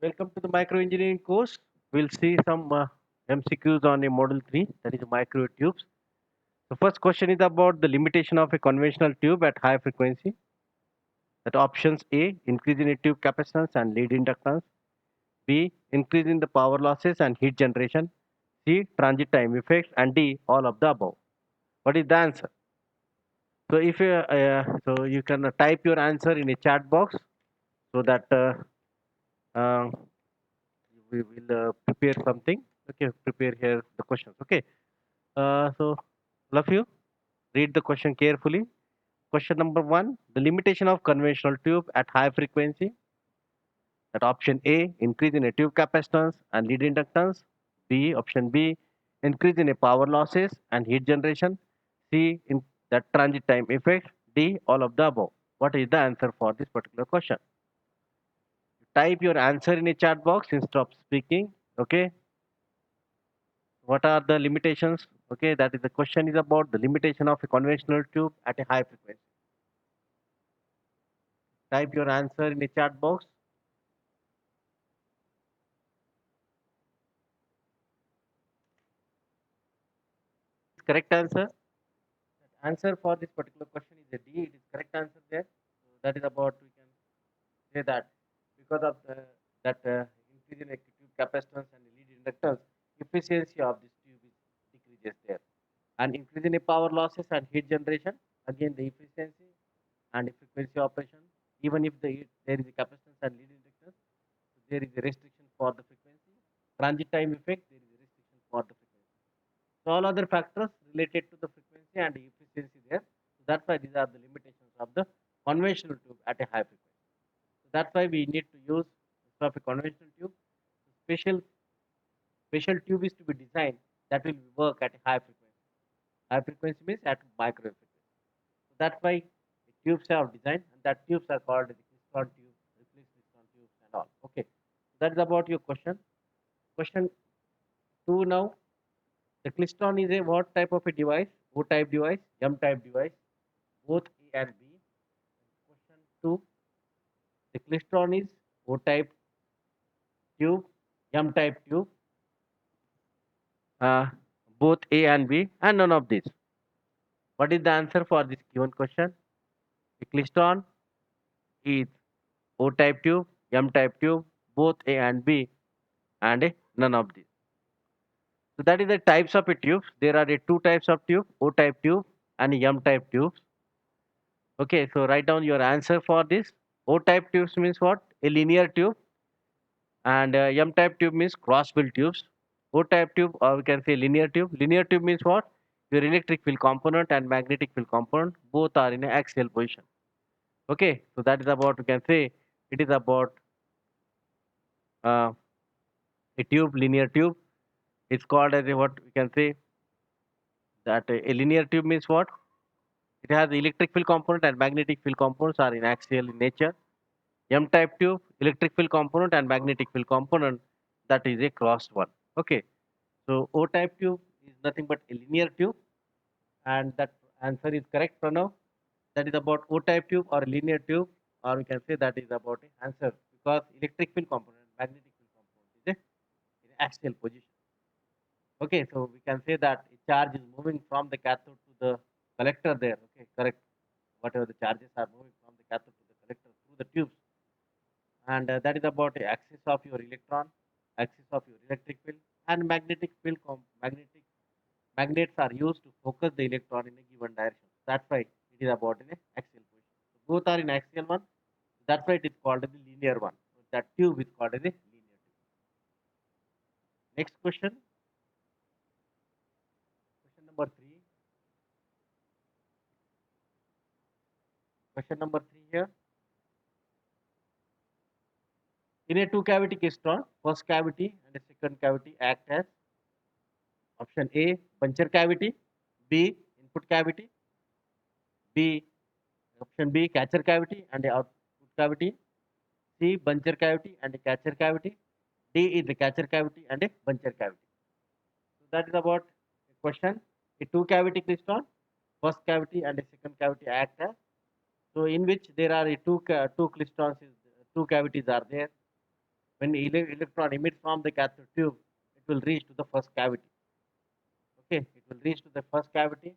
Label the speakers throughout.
Speaker 1: Welcome to the microengineering course. We'll see some MCQs on a model 3, that is micro tubes. The first question is about the limitation of a conventional tube at high frequency. That options A, increase in a tube capacitance and lead inductance. B, increase in the power losses and heat generation. C, transit time effects. And D, all of the above. What is the answer? So you can type your answer in a chat box so that uh, we will prepare something. Okay, prepare here the questions. Okay. So, all of you, read the question carefully. Question number one: the limitation of conventional tube at high frequency. That option A, increase in a tube capacitance and lead inductance. B, option B, increase in a power losses and heat generation. C, in that transit time effect. D, all of the above. What is the answer for this particular question? Type your answer in a chat box instead of speaking. Okay. What are the limitations? Okay, that is the question is about the limitation of a conventional tube at a high frequency. Type your answer in the chat box. Correct answer. Answer for this particular question is a D. It is correct answer there. So that is about we can say that because of that increase in a tube capacitance and lead inductance, efficiency of this tube is decreases there, and increase in a power losses and heat generation. Again, the efficiency and frequency operation. Even if there is a capacitance and lead inductance, there is a restriction for the frequency. Transit time effect, there is a restriction for the frequency. So all other factors related to the frequency and efficiency there. So that's why these are the limitations of the conventional tube at a high frequency. So that's why we need to use instead of a conventional tube, special special tube is to be designed that will work at a high frequency. High frequency means at micro frequency. So that's why the tubes are designed, and that tubes are called the Klystron tube, replace Klystron tubes and all. Okay, so that is about your question. Question two now. The Klystron is a what type of a device? O-type device, M-type device, both A and B. Question two. The Klystron is O-type tube, M-type tube, uh, both A and B, and none of these. What is the answer for this given question? The Klystron is O-type tube, M-type tube, both A and B, and none of these. So that is the types of a tubes. There are two types of tube, O-type tube and M-type tubes. Okay, so write down your answer for this. O-type tubes means what? A linear tube, and M-type tube means cross-bill tubes. O-type tube, or we can say linear tube. Linear tube means what? Your electric field component and magnetic field component both are in an axial position. Okay, so that is about we can say it is about uh, a tube, linear tube. It's called as a what we can say that a linear tube means what? It has the electric field component and magnetic field components are in axial in nature. M-type tube, electric field component and magnetic field component, that is a crossed one. Okay, so O-type tube is nothing but a linear tube, and that answer is correct for now. That is about O-type tube or linear tube, or we can say that is about a answer because electric field component, magnetic field component is in axial position. Okay, so we can say that a charge is moving from the cathode to the collector there. Okay, correct. Whatever the charges are moving from the cathode to the collector through the tubes, and that is about the axis of your electron, axis of your electric field, and magnetic field. Magnets are used to focus the electron in a given direction. That's why it is about in a axial position. So both are in axial one. That's why it is called as the linear one. So that tube is called as a linear tube. Next question. Question number three. Question number three here. In a two cavity klystron, first cavity and a second cavity act as option A, puncture cavity, B, input cavity, B, option B, catcher cavity and a output cavity, C, buncher cavity and a catcher cavity, D is the catcher cavity and a buncher cavity. So that is about a question. A two cavity klystron, first cavity and a second cavity act as, so in which there are a two clystrons, two cavities are there. When electron emits from the cathode tube, it will reach to the first cavity. Okay, it will reach to the first cavity,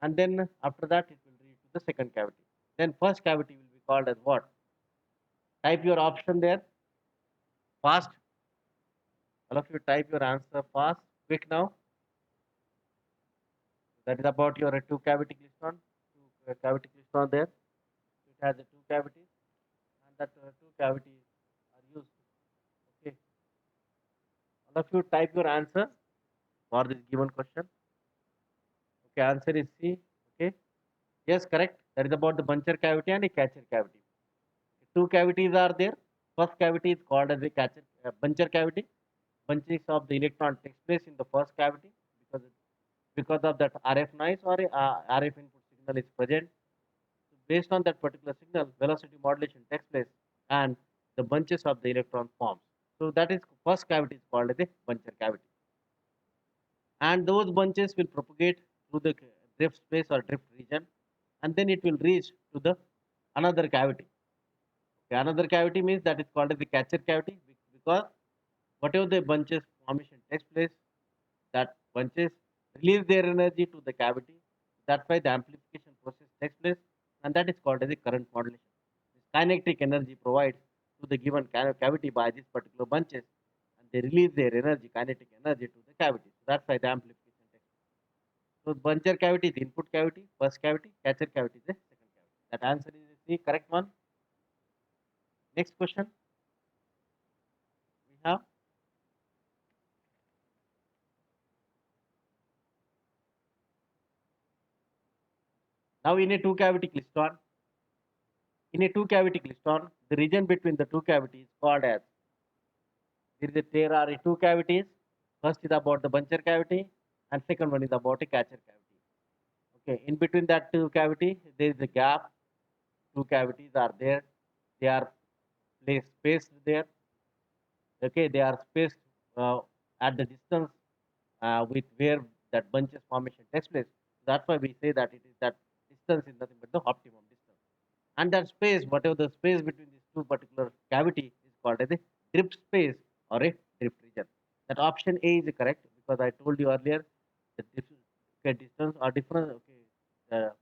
Speaker 1: and then after that it will reach to the second cavity. Then first cavity will be called as what? Type your option there fast. All of you type your answer fast, quick now. That is about your two cavity klystron. Two cavity klystron there. It has the two cavities, and that two cavities are used. Okay. All of you type your answer for this given question. Okay, answer is C. Okay. Yes, correct. That is about the buncher cavity and a catcher cavity. Two cavities are there. First cavity is called as a catcher, buncher cavity. Bunching of the electron takes place in the first cavity because of that RF noise or a, RF input signal is present. So based on that particular signal, velocity modulation takes place and the bunches of the electron forms. So that is first cavity is called as a buncher cavity. And those bunches will propagate through the drift space or drift region, and then it will reach to the another cavity. Okay, another cavity means that is called as the catcher cavity because whatever the bunches formation takes place, that bunches release their energy to the cavity. That's why the amplification process takes place, and that is called as the current modulation. This kinetic energy provided to the given cavity by these particular bunches, and they release their energy, kinetic energy to the cavity. So that's why the amplification takes place. So buncher cavity is input cavity, first cavity, catcher cavity is the second cavity. That answer is the correct one. Next question we have. Now in a two cavity klystron, the region between the two cavities is called as there are two cavities. First is about the buncher cavity, and second one is about a catcher cavity. Okay, in between that two cavity, there is a gap. Two cavities are there. They are placed spaced there. Okay, they are spaced at the distance with where that bunches formation takes place. That's why we say that it is that distance is nothing but the optimum distance. And that space, whatever the space between these two particular cavity is called as a drift space or a drift region. That option A is correct because I told you earlier the okay, distance or difference. Okay, the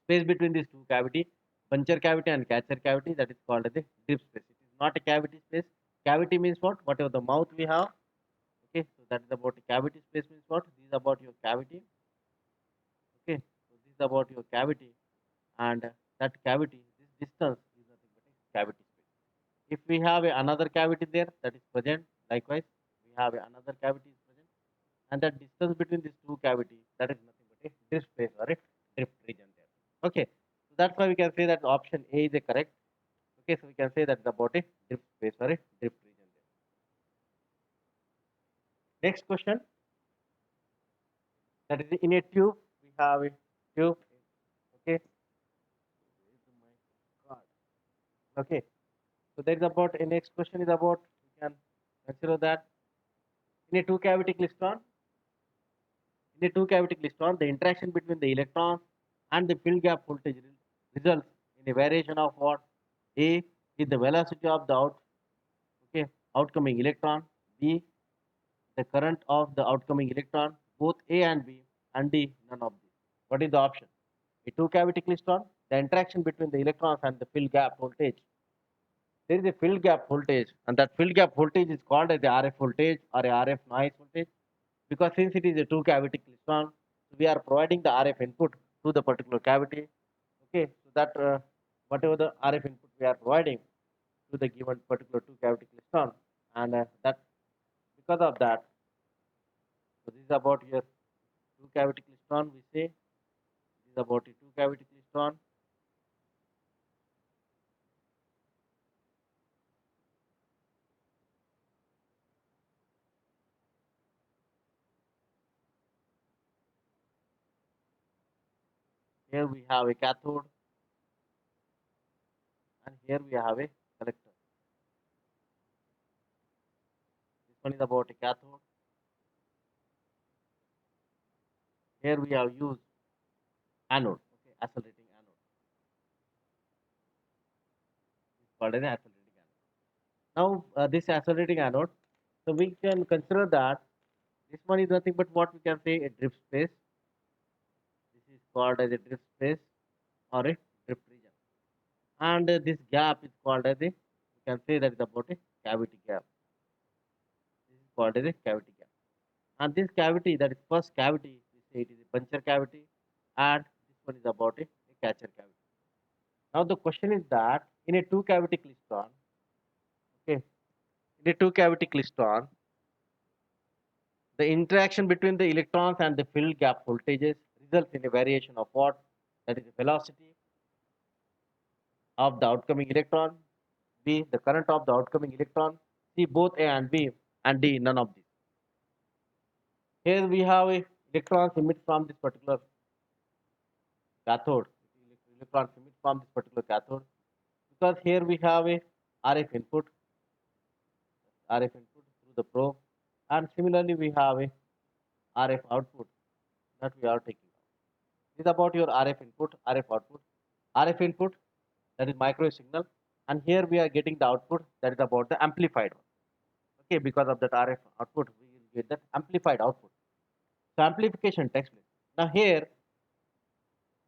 Speaker 1: space between these two cavity, puncture cavity and catcher cavity, that is called as a drift space. It is not a cavity space. Cavity means what? Whatever the mouth we have. Okay, so that is about a cavity space means what? This is about your cavity. Okay, so this is about your cavity, and that cavity, this distance is nothing but a cavity space. If we have another cavity there that is present, likewise, we have another cavity is present, and that distance between these two cavities, that is nothing but a drift space or a drift region there. Okay, so that's why we can say that option A is a correct. Okay, so we can say that it's about a drift space or a drift region there. Next question, that is in a tube, we have a tube. Okay, okay, so that is about a next question is about we can consider that in a two cavity klystron. In a two cavity klystron, the interaction between the electron and the field gap voltage results in a variation of what? A is the velocity of the okay, outcoming electron. B the current of the outcoming electron. Both A and B, and D none of these. What is the option? A two cavity klystron, the interaction between the electrons and the field gap voltage. There is a field gap voltage, and that field gap voltage is called as the RF voltage or a RF noise voltage, because since it is a two cavity klystron, we are providing the RF input to the particular cavity. Okay, so that whatever the RF input we are providing to the given particular two cavity klystron, and that because of that, so this is about your two cavity klystron. We say this is about a two cavity klystron. Here we have a cathode, and here we have a collector. This one is about a cathode. Here we have used anode, okay, accelerating anode. It's called an accelerating anode. Now this accelerating anode, so we can consider that this one is nothing but what we can say a drift space. This is called as a drift space or a drift region, and this gap is called as a we can say that is about a cavity gap. This is called as a cavity gap, and this cavity, that is first cavity, we say it is a puncture cavity, and this one is about a catcher cavity. Now the question is that in a two cavity klystron, okay, in a two cavity klystron, the interaction between the electrons and the filled gap voltages results in a variation of what? That is the velocity of the outcoming electron, B, the current of the outcoming electron, C, both A and B, and D, none of these. Here we have a electrons emit from this particular cathode. Electrons emit from this particular cathode because here we have a RF input through the probe, and similarly we have a RF output that we are taking out. This is about your RF input, RF output. RF input, that is microwave signal, and here we are getting the output, that is about the amplified one. Okay, because of that RF output, we will get that amplified output. So amplification takes place. Now here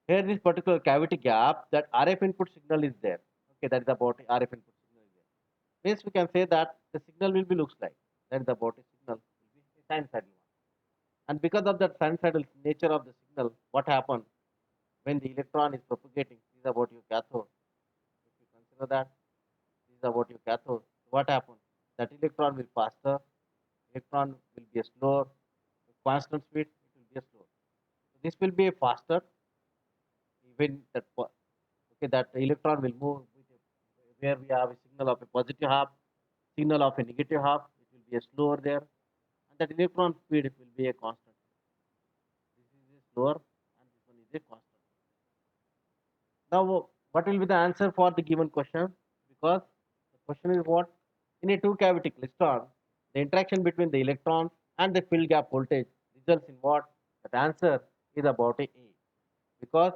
Speaker 1: this particular cavity gap, that RF input signal is there. Okay, that is about the RF input signal is there. Means we can say that the signal will be looks like that is about a signal will be a sinusoidal one. And because of that sinusoidal nature of the signal, what happens when the electron is propagating? This is about your cathode. If you consider that, this is about your cathode. What happens? That electron will faster, electron will be a slower, constant speed, it will be a slower. So this will be a faster, even that okay, that electron will move with where we have a signal of a positive half, signal of a negative half, it will be a slower there, and that electron speed will be a constant. This is a slower, and this one is a constant. Now, what will be the answer for the given question? Because the question is what? In a two cavity klystron, the interaction between the electron and the field gap voltage results in what? That answer is about a E. Because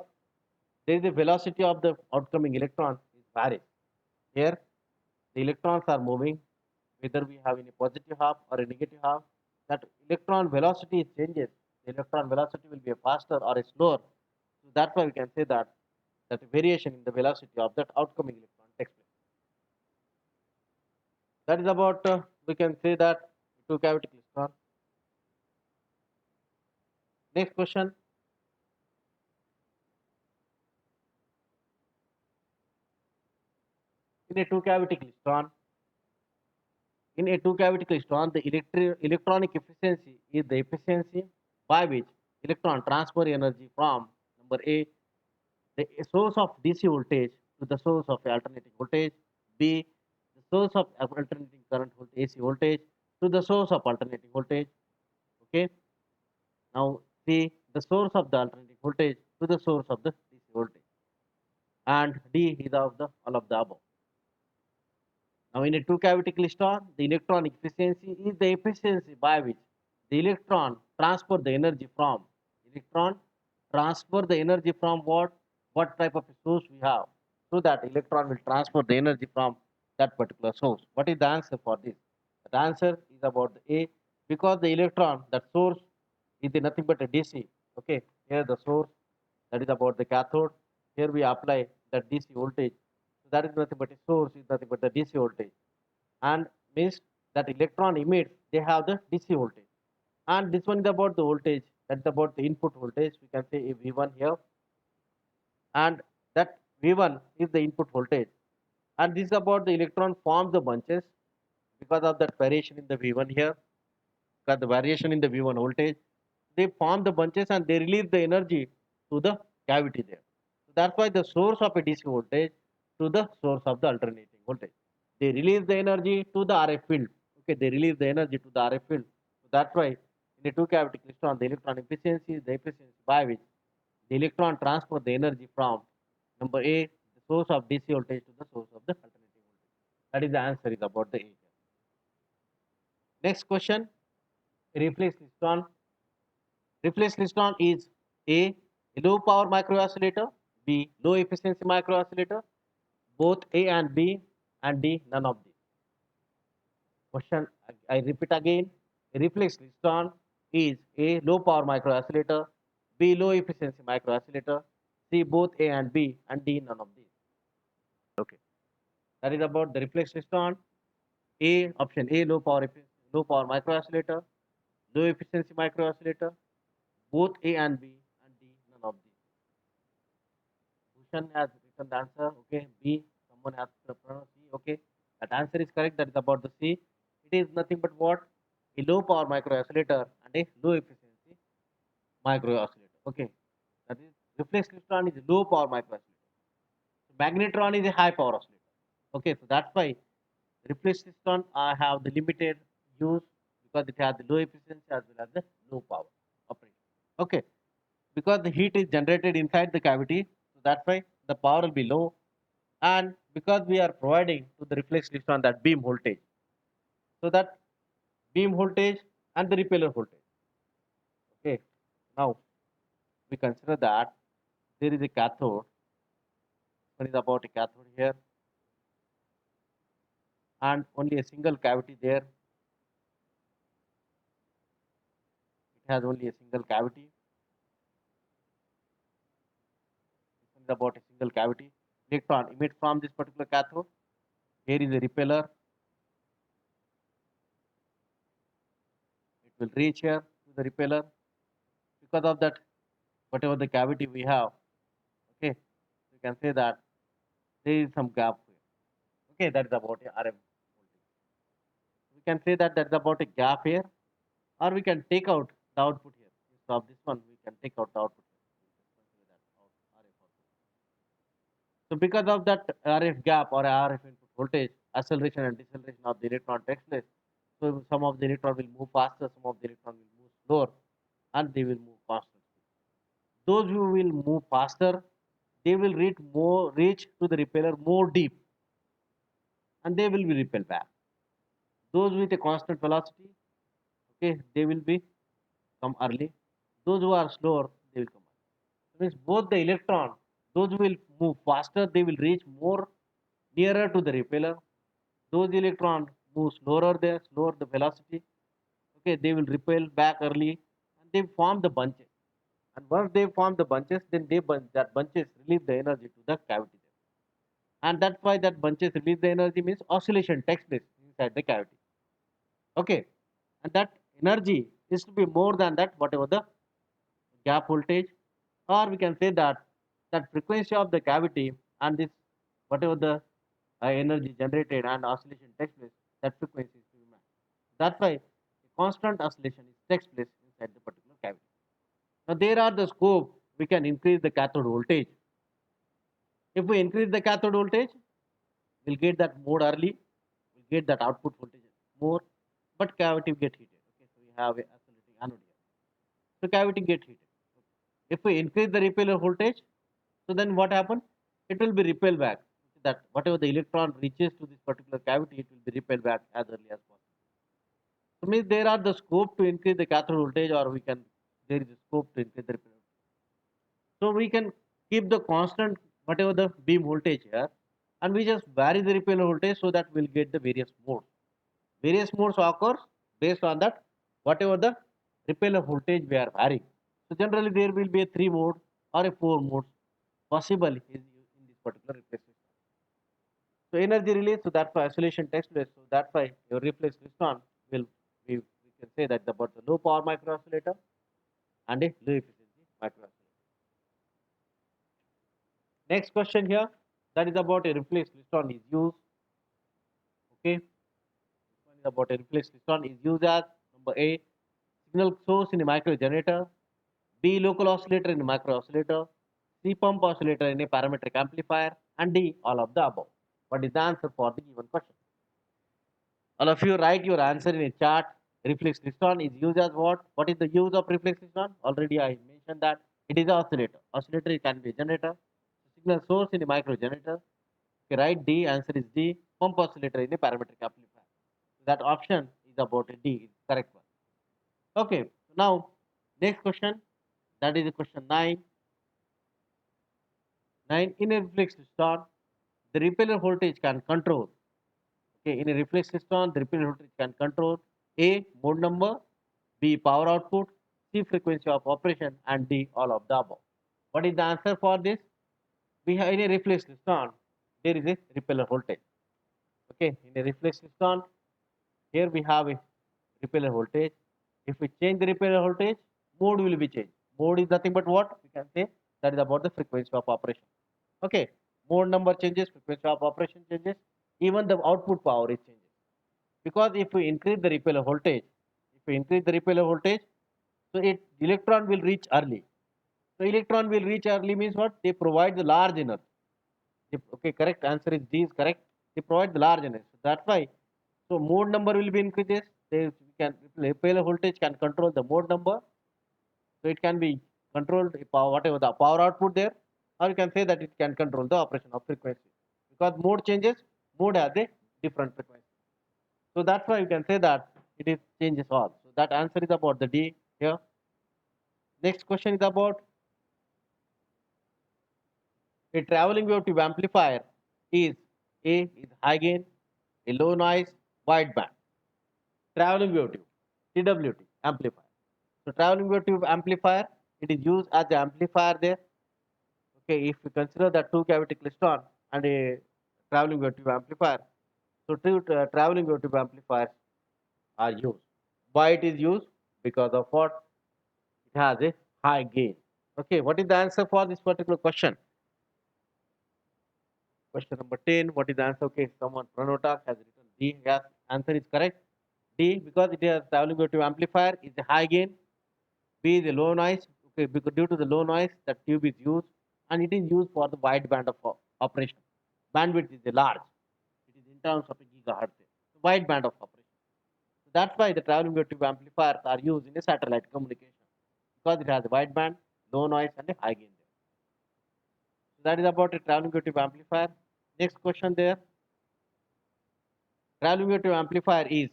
Speaker 1: there is a velocity of the outcoming electron is varies. Here, the electrons are moving, whether we have in a positive half or a negative half. That electron velocity changes. The electron velocity will be a faster or a slower. So that's why we can say that that variation in the velocity of that outcoming electron takes place. That is about we can say that two cavity klystron. Next question: in a two cavity klystron, the electronic efficiency is the efficiency by which electron transfer energy from number A, the source of DC voltage to the source of alternating voltage, B, the source of alternating current voltage, AC voltage to the source of alternating voltage. Okay. Now C, the source of the alternating voltage to the source of the DC voltage, and D is of the all of the above. Now, in a two cavity klystron, the electronic efficiency is the efficiency by which the electron transfer the energy from what type of a source we have, so that electron will transfer the energy from that particular source. What is the answer for this? The answer is about the A, because the electron, that source, is nothing but a DC. Okay, here the source, that is about the cathode. Here we apply that DC voltage. So that is nothing but a source, is nothing but the DC voltage, and means that electron emits, they have the DC voltage. And this one is about the voltage, that's about the input voltage. We can say a V1 here, and that V1 is the input voltage. And this is about the electron forms the bunches because of that variation in the V1 here, because the variation in the V1 voltage, they form the bunches and they release the energy to the cavity there. So that's why the source of a DC voltage to the source of the alternating voltage. They release the energy to the RF field. Okay, they release the energy to the RF field. So that's why in a two cavity crystal, the electron efficiency is the efficiency by which the electron transfer the energy from number A, the source of DC voltage, to the source of the alternating voltage. That is the answer is about the A. Next question: reflex klystron. Reflex klystron is A, low power micro oscillator, B, low efficiency micro oscillator, both A and B, and D, none of these. question, I repeat again. A reflex klystron is A. Low power micro oscillator, B. Low efficiency micro oscillator, C. Both A and B, and D. None of these. Okay, that is about the reflex klystron. A option A, low power micro oscillator, low efficiency micro oscillator, both A and B, and D. None of these. Bhushan has written the answer. Okay, B. Someone has pronounced C. Okay, that answer is correct. That is about the C. It is nothing but what? A low power micro oscillator and a low efficiency micro oscillator. Okay, that is reflex klystron is low power micro oscillator. So magnetron is a high power oscillator. Okay, so that's why reflex klystron have the limited use because it has the low efficiency as well as the low power operation. Okay, because the heat is generated inside the cavity, so that's why the power will be low, and because we are providing to the reflex klystron that beam voltage, so that beam voltage and the repeller voltage. Okay, now we consider that there is a cathode. One is about a cathode here, and only a single cavity there. It has only a single cavity. This one is about a single cavity. Electron emits from this particular cathode. Here is a repeller. It will reach here to the repeller. Because of that, whatever the cavity we have, okay, we can say that there is some gap here. Okay, that is about a RF voltage. We can say that that's about a gap here, or we can take out the output here. Instead of this one, we can take out the output here. We just consider that RF output. So because of that RF gap or RF input voltage, acceleration and deceleration of the electron takes place. So some of the electron will move faster, some of the electron will move slower, and they will move faster. Those who will move faster, they will reach to the repeller more deep, and they will be repelled back. Those with a constant velocity, okay, they will be come early. Those who are slower, they will come early. That means both the electron, those who will move faster, they will reach more nearer to the repeller. Those electrons move slower the velocity. Okay, they will repel back early, and they form the bunches. And once they form the bunches, then that bunches release the energy to the cavity there. And that's why that bunches release the energy means oscillation takes place inside the cavity. Okay, and that energy is to be more than that whatever the gap voltage, or we can say that that frequency of the cavity and this whatever the energy generated and oscillation takes place, that frequency is to be matched. That's why a constant oscillation takes place inside the particular cavity. Now there are the scope we can increase the cathode voltage. If we increase the cathode voltage, we'll get that mode early, we'll get that output voltage more, but cavity will get heated. Okay, so we have a oscillating anode here. So cavity get heated. If we increase the repeller voltage, so then what happens? It will be repelled back. That whatever the electron reaches to this particular cavity, it will be repelled back as early as possible. So means there are the scope to increase the cathode voltage, or we can there is a scope to increase the repeller voltage. So we can keep the constant whatever the beam voltage here, and we just vary the repeller voltage so that we'll get the various modes. Various modes occurs based on that whatever the repeller voltage we are varying. So generally there will be a 3 mode or a 4 modes possible in this particular reflex system. So energy release, so that's why oscillation takes place. So that's why your reflex system will we can say that about the low power micro oscillator and a low efficiency micro oscillator. Next question here, that is about a reflex klystron is used. Okay, this one is about a reflex klystron is used as number A, signal source in a micro generator, B, local oscillator in a micro oscillator, C, pump oscillator in a parametric amplifier, and D, all of the above. What is the answer for the given question? All of you write your answer in a chat. Reflex klystron is used as what? What is the use of reflex klystron? Already I mentioned that it is an oscillator. Oscillator can be a generator. Signal source in a micro generator. Okay, right, D. Answer is D. Pump oscillator in a parametric amplifier. That option is about a D. Is correct one. Okay. Now next question. That is question 9. 9 in a reflex klystron, the repeller voltage can control. Okay, in a reflex system, the repeller voltage can control A, mode number, B, power output, C, frequency of operation, and D, all of the above. What is the answer for this? We have in a reflex system, there is a repeller voltage. Okay, in a reflex system, here we have a repeller voltage. If we change the repeller voltage, mode will be changed. Mode is nothing but what? We can say that is about the frequency of operation. Okay, mode number changes, frequency of operation changes, even the output power is changes. Because if we increase the repeller voltage, if we increase the repeller voltage, so it electron will reach early. So electron will reach early means what? They provide the large energy. Okay, correct answer is D is correct. They provide the large energy. So that's why. So mode number will be increases. They can repeller voltage can control the mode number. So it can be controlled power, whatever the power output there, or you can say that it can control the operation of frequency. Because mode changes, mode has a different frequency. So that's why you can say that it is changes all. So that answer is about the D here. Next question is about a traveling wave tube amplifier is A is high gain, a low noise, wide band. Traveling wave tube, TWT amplifier. So traveling wave tube amplifier, it is used as the amplifier there. Okay, if we consider the two cavity klystron and a traveling wave tube amplifier, so two traveling wave tube amplifiers are used. Why it is used? Because of what? It has a high gain. Okay, what is the answer for this particular question? Question number 10. What is the answer? Okay, someone Pranota has written D. Yes, answer is correct. D, because it is traveling wave tube amplifier, is a high gain. B is a low noise. Okay, because due to the low noise, the tube is used and it is used for the wide band of operation. Bandwidth is a large. It is in terms of a gigahertz. Wide band of operation. So that's why the traveling wave tube amplifiers are used in a satellite communication because it has a wide band, low noise, and a high gain there. So that is about a traveling wave tube amplifier. Next question there. Traveling wave tube amplifier is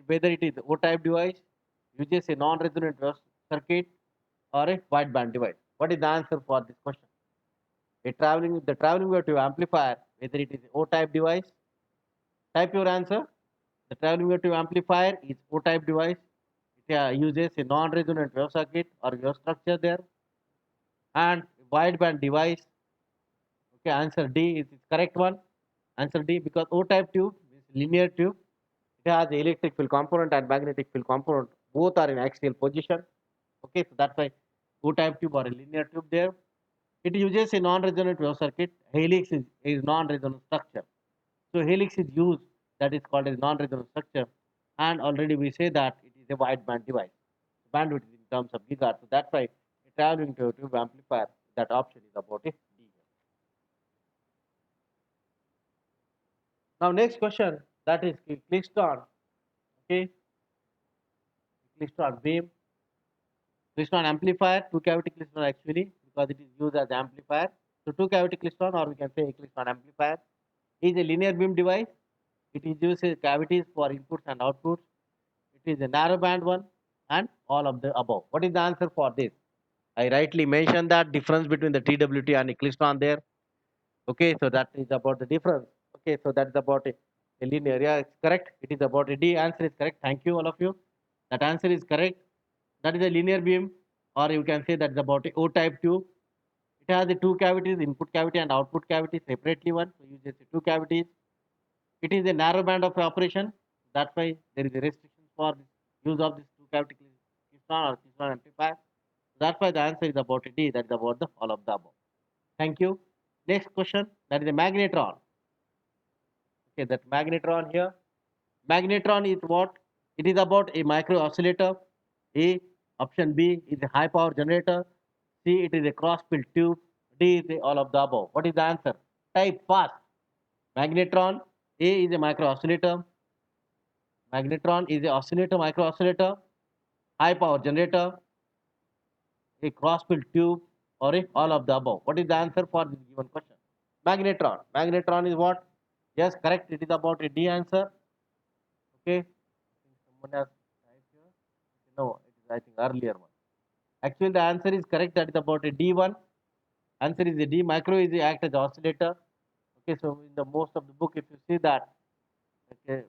Speaker 1: whether it is O-type device, uses a non-resonant circuit, or a wideband device. What is the answer for this question? The traveling wave tube amplifier, whether it is O-type device. Type your answer. The traveling wave tube amplifier is O-type device. It uses a non-resonant wave circuit or wave structure there, and wideband device. Okay, answer D is the correct one. Answer D, because O-type tube is linear tube. It has the electric field component and magnetic field component. Both are in axial position. Okay, so that's why O-type tube or a linear tube there. It uses a non-resonant wave circuit. Helix is non-resonant structure. So helix is used, that is called as non-resonant structure. And already we say that it is a wideband device. Bandwidth is in terms of gigahertz. So that's why a traveling tube amplifier, that option is about a D. Now next question, that is klystron. Okay, klystron beam. Klystron amplifier, two cavity klystron actually, because it is used as amplifier. So two cavity klystron, or we can say a klystron amplifier, is a linear beam device. It is uses cavities for inputs and outputs. It is a narrow band one and all of the above. What is the answer for this? I rightly mentioned that difference between the TWT and a klystron there. Okay, so that is about the difference. Okay, so that is about a linear. Yeah, it's correct. It is about a D. Answer is correct. Thank you, all of you. That answer is correct. That is a linear beam, or you can say that is about a O-type tube. It has the two cavities, input cavity and output cavity separately one. So you just two cavities. It is a narrow band of operation. That's why there is a restriction for use of this two cavity klystron or klystron amplifier. That's why the answer is about a D. That is about the all of the above. Thank you. Next question. That is a magnetron. Okay, that magnetron here. Magnetron is what? It is about a micro oscillator. A. Option B is a high power generator. C. It is a cross field tube. D is a all of the above. What is the answer? Type fast. Magnetron. A is a micro oscillator. Magnetron is a oscillator, micro oscillator, high power generator, a cross field tube, or a all of the above. What is the answer for this given question? Magnetron. Magnetron is what? Yes, correct. It is about a D answer. Okay. I think someone has typed here. No, it is I think earlier one. Actually, the answer is correct. That is about a D1. Answer is a D. Micro is a act as oscillator. Okay, so in the most of the book, if you see that Okay,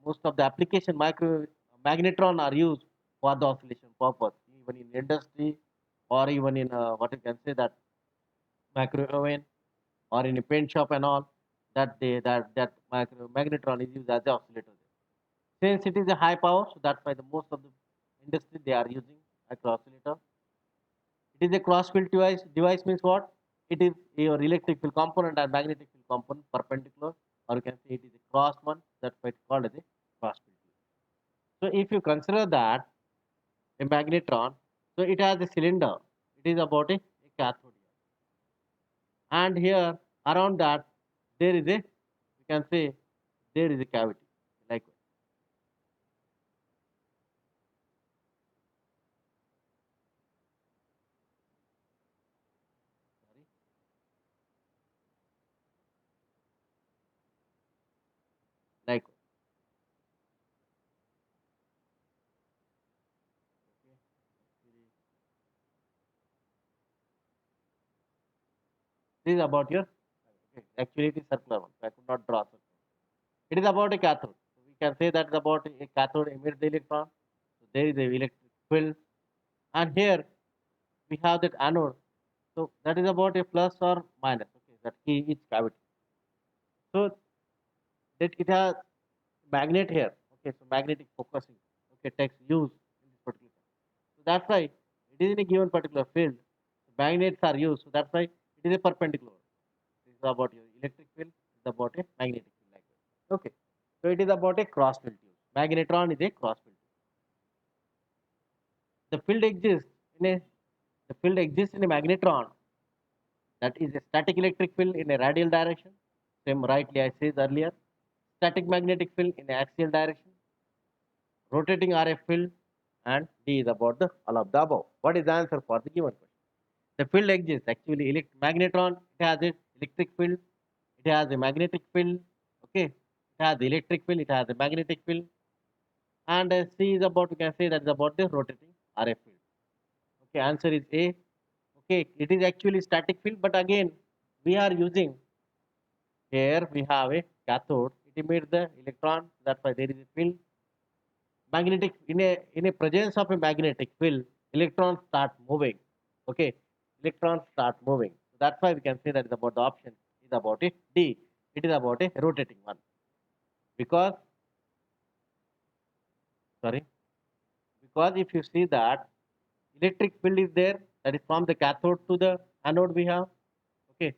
Speaker 1: most of the application micro magnetron are used for the oscillation purpose, even in industry or even in what you can say that micro oven or in a paint shop and all. That micro magnetron is used as the oscillator. Since it is a high power, so that's why the most of the industry they are using micro oscillator. It is a cross field device. Device means what? It is your electric field component and magnetic field component perpendicular, or you can say it is a cross one. That's why it's called as a cross field. So if you consider that a magnetron, so it has a cylinder. It is about a cathode here, and here around that there is a you can say there is a cavity. Likewise, sorry, likewise. Okay. This is about your okay. Actually, it is circular one. So I could not draw circle. It is about a cathode. So we can say that is about a cathode emits the electron. So there is a electric field, and here we have that anode. So that is about a plus or minus. Okay, that key each cavity. So that it has magnet here. Okay, so magnetic focusing. Okay, takes use in this particular. So that's why it is in a given particular field. Magnets are used. So that's why it is a perpendicular. This is about your electric field. This is about a magnetic field like that. Okay. So it is about a cross field tube. Magnetron is a cross field tube. The field exists in a the field exists in a magnetron, that is a static electric field in a radial direction. Same rightly I said earlier. Static magnetic field in axial direction, rotating RF field, and D is about the all of the above. What is the answer for the given question? The field exists actually. Magnetron, it has a electric field, it has a magnetic field. Okay, it has the electric field, it has a magnetic field, and C is about you can say that is about the rotating RF field. Okay, answer is A. Okay, it is actually static field, but again we are using here we have a cathode. It emits the electron. That's why there is a field. Magnetic in a presence of a magnetic field, electrons start moving. Okay, electrons start moving. So that's why we can say that is about the option is about it. D. It is about a rotating one because sorry because if you see that electric field is there, that is from the cathode to the anode we have. Okay,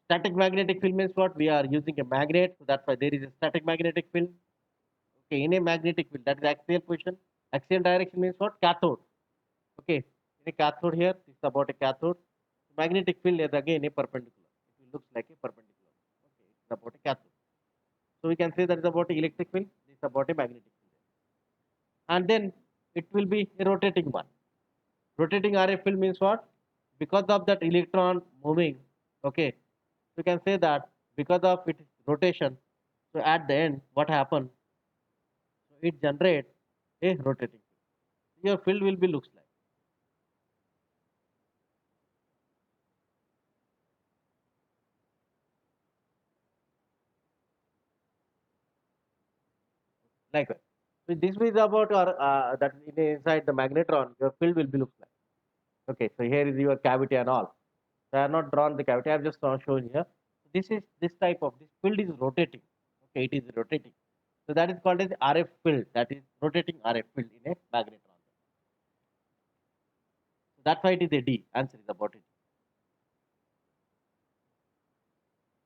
Speaker 1: static magnetic field means what? We are using a magnet, so that's why there is a static magnetic field. Okay, in a magnetic field, that is axial position. Axial direction means what? Cathode. Okay, in a cathode here, this is about a cathode. Magnetic field is again a perpendicular. It looks like a perpendicular. Okay, it's about a cathode. So we can say that is about a electric field. This is about a magnetic field. And then it will be a rotating one. Rotating RF field means what? Because of that electron moving. Okay, we can say that because of its rotation. So at the end, what happens? So it generates a rotating field. Your field will be looks like that. So this is about or that inside the magnetron, your field will be looks like. Okay, so here is your cavity and all. So I have not drawn the cavity. I have just shown here. This is this type of this field is rotating. Okay, it is rotating. So that is called as RF field. That is rotating RF field in a magnetron. So that's why it is a D. Answer is about it.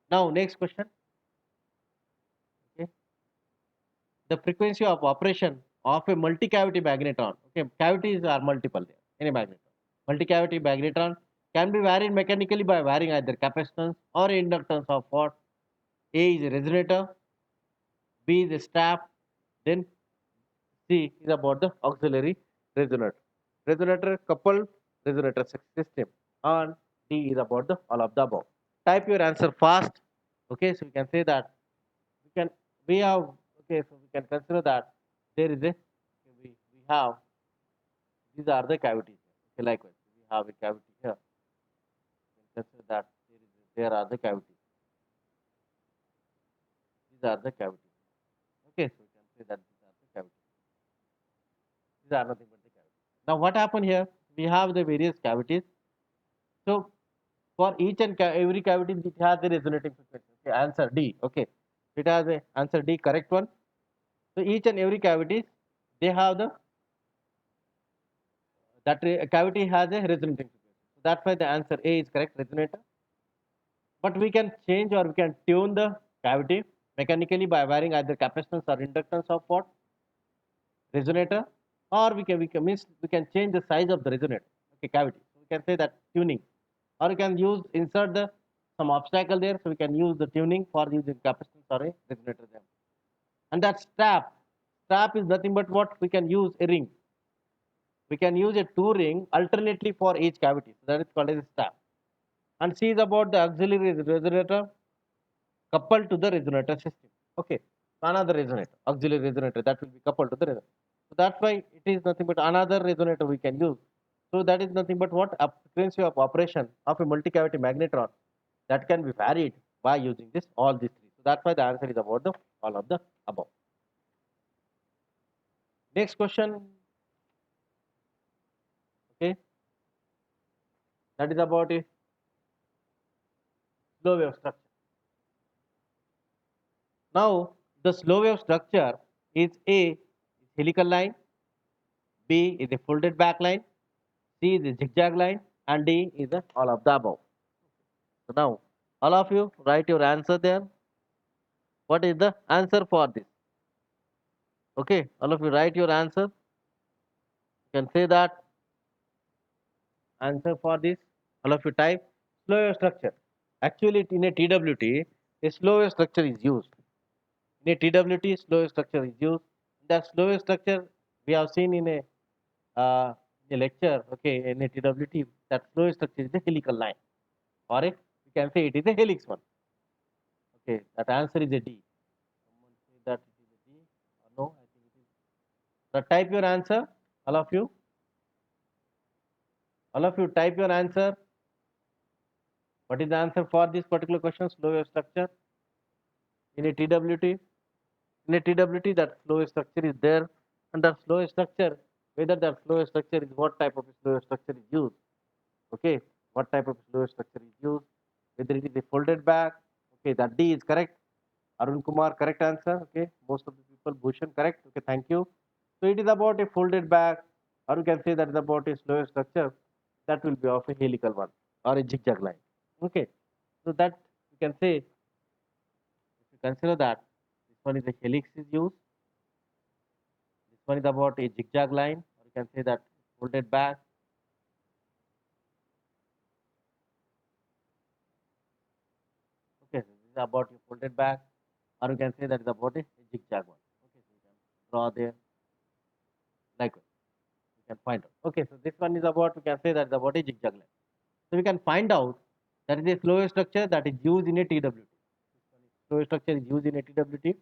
Speaker 1: Now next question. Okay, the frequency of operation of a multi-cavity magnetron. Okay, cavities are multiple there in a magnetron. Multi-cavity magnetron can be varied mechanically by varying either capacitance or inductance of what? A is a resonator, B is a strap, then C is about the auxiliary resonator. Resonator coupled resonator system, and D is about the all of the above. Type your answer fast. Okay, so we can say that we can we have okay, so we can consider that there is a okay, we have these are the cavities. Okay, likewise we have a cavity here. We can consider that there are the cavities. These are the cavities. Okay, so we can say that these are the cavities. These are nothing but the cavities. Now, what happened here? We have the various cavities. So, for each and every cavity, it has the resonating frequency. Okay, answer D. Okay, it has a answer D, correct one. So, each and every cavity, they have the cavity has a resonating frequency. So that's why the answer A is correct, resonator. But we can change or we can tune the cavity mechanically by varying either capacitance or inductance of what resonator, or we can change the size of the resonator. Okay, cavity. So we can say that tuning, or we can use insert the some obstacle there. So we can use the tuning for using capacitance or a resonator there. And that strap, strap is nothing but what we can use a ring. We can use a two ring alternately for each cavity. So that is called as a strap. And C is about the auxiliary resonator coupled to the resonator system. Okay, another resonator, auxiliary resonator that will be coupled to the resonator. So that's why it is nothing but another resonator we can use. So that is nothing but what a frequency of operation of a multi-cavity magnetron that can be varied by using this all these three. So that's why the answer is about the all of the above. Next question, okay, that is about a slow wave structure. Now the slow wave structure is A is helical line, B is a folded back line, C is a zigzag line, and D is a all of the above. So now, all of you write your answer there. What is the answer for this? Okay, all of you write your answer. You can say that answer for this. All of you type slow wave structure. Actually, in a TWT, a slow wave structure is used. In a TWT, slow wave structure is used. That slow wave structure we have seen uh, in a lecture. Okay, in a TWT, that slow wave structure is the helical line, or a, we can say it is a helix one. Okay, that answer is a D. Someone say that it is a D or no? I think it is. So type your answer, all of you. All of you type your answer. What is the answer for this particular question? Slow wave structure in a TWT. In a TWT, that slow wave structure is there, and that slow wave structure, whether that slow wave structure is what type of slow wave structure is used. Okay, what type of slow wave structure is used? Whether it is a folded back. Okay, that D is correct. Arun Kumar, correct answer. Okay, most of the people, Bhushan, correct. Okay, thank you. So it is about a folded back, or you can say that is about a slow structure that will be of a helical one or a zigzag line. Okay, so that you can say, if you consider that this one is a helix is used, this one is about a zigzag line, or you can say that folded back. Okay, so this is about a folded back, or you can say that is about a zigzag one. Okay, so you can draw there like you can find out. Okay, so this one is about, we can say that is about a zigzag line. So we can find out that is a slow structure that is used in a TWT. Slow structure is used in a TWT.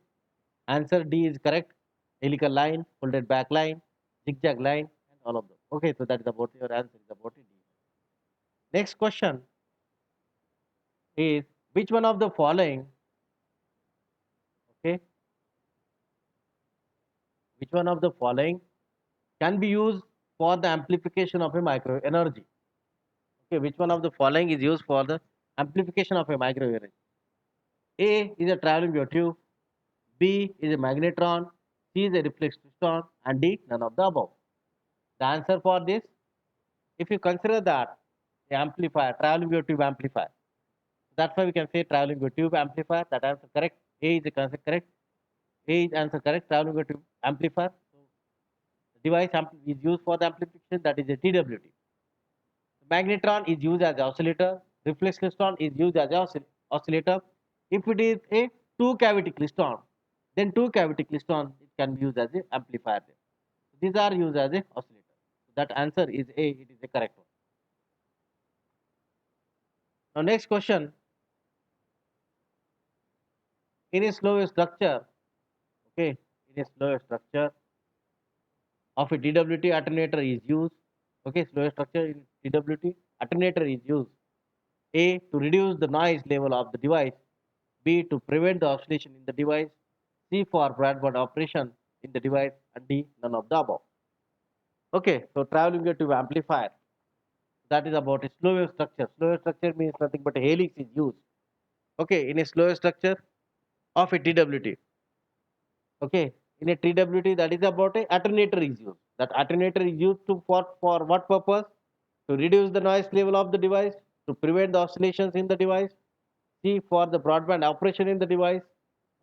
Speaker 1: Answer D is correct. Helical line, folded back line, zigzag line, and all of them. Okay, so that is about your answer is about it. Next question is which one of the following, okay, which one of the following can be used for the amplification of a microwave energy? Okay, which one of the following is used for the amplification of a microwave energy? A is a traveling wave tube, B is a magnetron, C is a reflex piston, and D none of the above. The answer for this, if you consider that the amplifier, traveling wave tube amplifier, that's why we can say traveling wave tube amplifier. That answer correct. A is the answer correct. A is answer correct. Traveling wave tube amplifier. So the device is used for the amplification. That is a TWT. Magnetron is used as oscillator. Reflex klystron is used as oscillator. If it is a two cavity klystron, then two cavity klystron it can be used as an amplifier. These are used as a oscillator. That answer is A. It is the correct one. Now next question. In a slow wave structure, okay, in a slow wave structure of a TWT alternator is used. Okay, slow wave structure in TWT alternator is used. A to reduce the noise level of the device. B to prevent the oscillation in the device. C for broadband operation in the device, and D none of the above. Okay, so traveling wave tube amplifier, that is about a slow wave structure. Slow wave structure means nothing but a helix is used. Okay, in a slow wave structure of a TWT. Okay, in a TWT, that is about a alternator is used. That alternator is used to for what purpose? To reduce the noise level of the device, to prevent the oscillations in the device. C for the broadband operation in the device.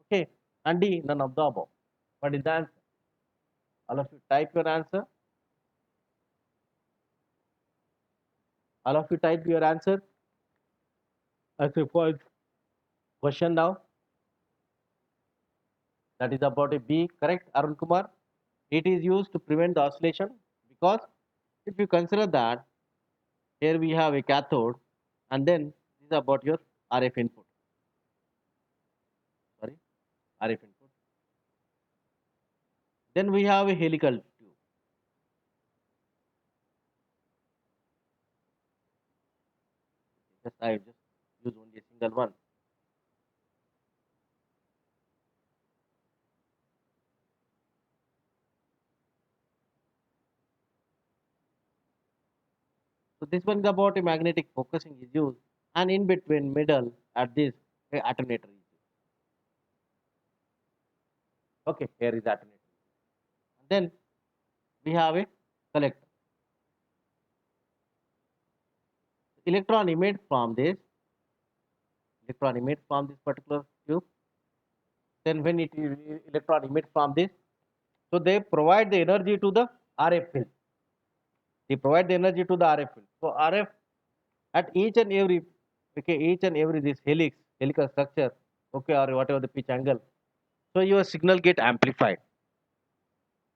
Speaker 1: Okay, and D none of the above. What is the answer? All of you type your answer. All of you type your answer as a first question now. That is about a B, correct, Arun Kumar? It is used to prevent the oscillation because if you consider that here we have a cathode and then this is about your RF input. Sorry, RF input. Then we have a helical tube. Just I just use only a single one. So this one is about a magnetic focusing is used and in between middle at this a alternator is used. Okay, here is alternator. And then we have a collector. Electron emits from this particular tube. Then when it is electron emits from this, so they provide the energy to the RF field. They provide the energy to the RF field. So RF at each and every, okay, each and every this helical structure, okay, or whatever the pitch angle. So your signal get amplified.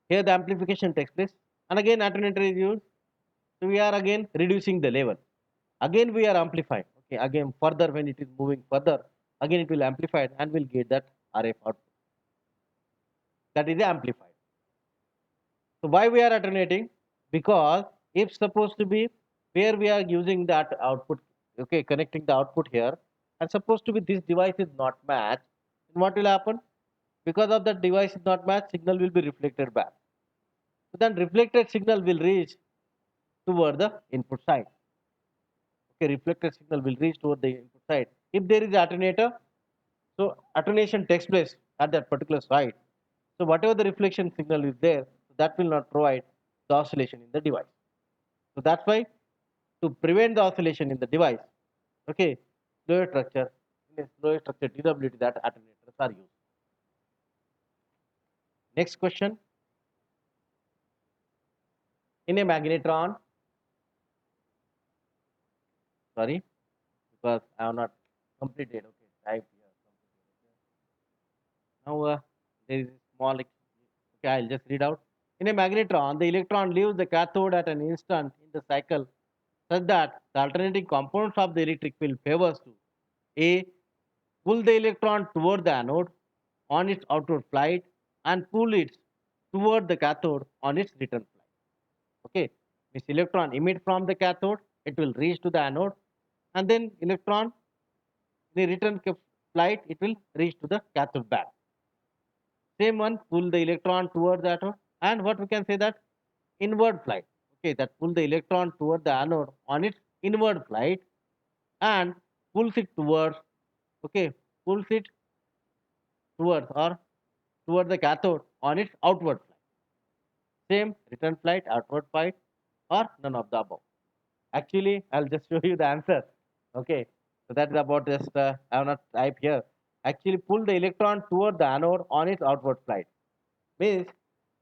Speaker 1: Here the amplification takes place, and again alternator is used. So we are again reducing the level. Again we are amplifying. Okay, again further when it is moving further, again it will amplify and will get that RF output. That is amplified. So why we are alternating? Because if supposed to be where we are using that output, okay, connecting the output here, and supposed to be this device is not matched, then what will happen? Because of that device is not matched, signal will be reflected back. So then reflected signal will reach toward the input side. Okay, reflected signal will reach toward the input side. If there is alternator, so alternation takes place at that particular side. So whatever the reflection signal is there, that will not provide the oscillation in the device. So that's why to prevent the oscillation in the device, okay, slow structure, in a slow structure TWT that alternators are used. Next question. In a magnetron, sorry, because I have not completed, okay, type here, completed, okay. Now there is a small, okay, I'll just read out. In a magnetron, the electron leaves the cathode at an instant in the cycle such that the alternating components of the electric field favors to A. Pull the electron toward the anode on its outward flight and pull it toward the cathode on its return flight. Okay, this electron emit from the cathode, it will reach to the anode, and then electron the return flight it will reach to the cathode back. Same one, pull the electron toward the anode, and what we can say that inward flight. Okay, that pull the electron toward the anode on its inward flight and pulls it towards, okay, pulls it towards or toward the cathode on its outward flight. Same return flight, outward flight, or none of the above. Actually, I'll just show you the answer. Okay, so that's about just I have not type here. Actually, pull the electron toward the anode on its outward flight. Means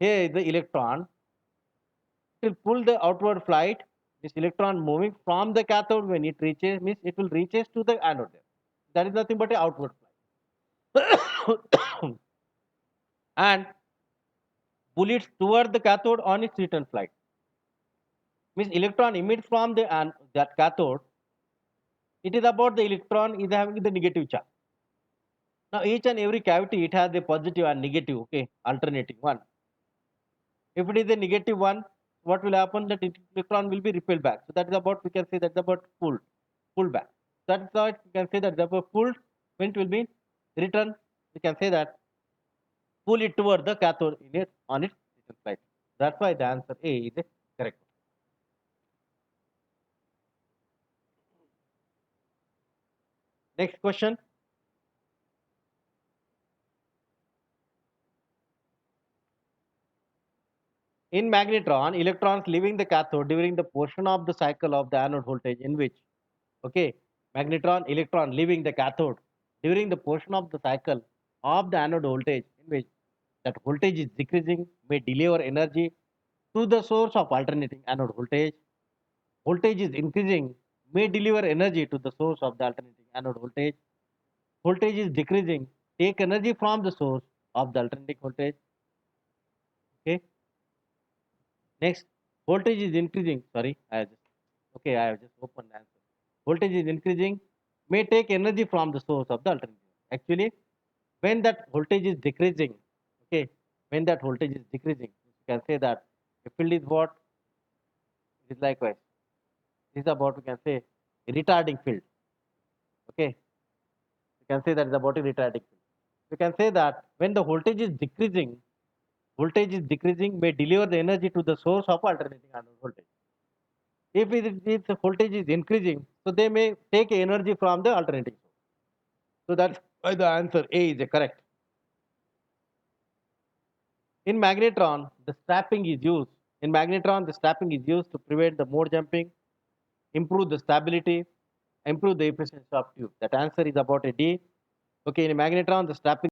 Speaker 1: here is the electron. It will pull the outward flight. This electron moving from the cathode when it reaches means it will reaches to the anode. There. That is nothing but a outward flight. And pull it toward the cathode on its return flight. Means electron emits from the that cathode. It is about the electron is having the negative charge. Now each and every cavity it has a positive and negative, okay, alternating one. If it is a negative one, what will happen? That electron will be repelled back. So that is about we can say that's about pull back. That's why we can say that the pulled when it will be return. We can say that pull it toward the cathode in it on its side. That's why the answer A is the correct. Next question. In magnetron, electrons leaving the cathode during the portion of the cycle of the anode voltage in which, okay, magnetron electron leaving the cathode during the portion of the cycle of the anode voltage in which that voltage is decreasing may deliver energy to the source of alternating anode voltage. Voltage is increasing may deliver energy to the source of the alternating anode voltage. Voltage is decreasing, take energy from the source of the alternating voltage. Okay. Next, voltage is increasing. Sorry, I have just opened the answer. Voltage is increasing, may take energy from the source of the alternating. Actually, when that voltage is decreasing, okay, when that voltage is decreasing, you can say that the field is what? It is likewise. This is about, we can say, retarding field. Okay, you can say that is about a retarding field. You can say that when the voltage is decreasing may deliver the energy to the source of alternating anode voltage. If the voltage is increasing, so they may take energy from the alternating source. So that's why the answer A is correct. In magnetron, the strapping is used. In magnetron, the strapping is used to prevent the mode jumping, improve the stability, improve the efficiency of tube. That answer is about a D. Okay, in a magnetron, the strapping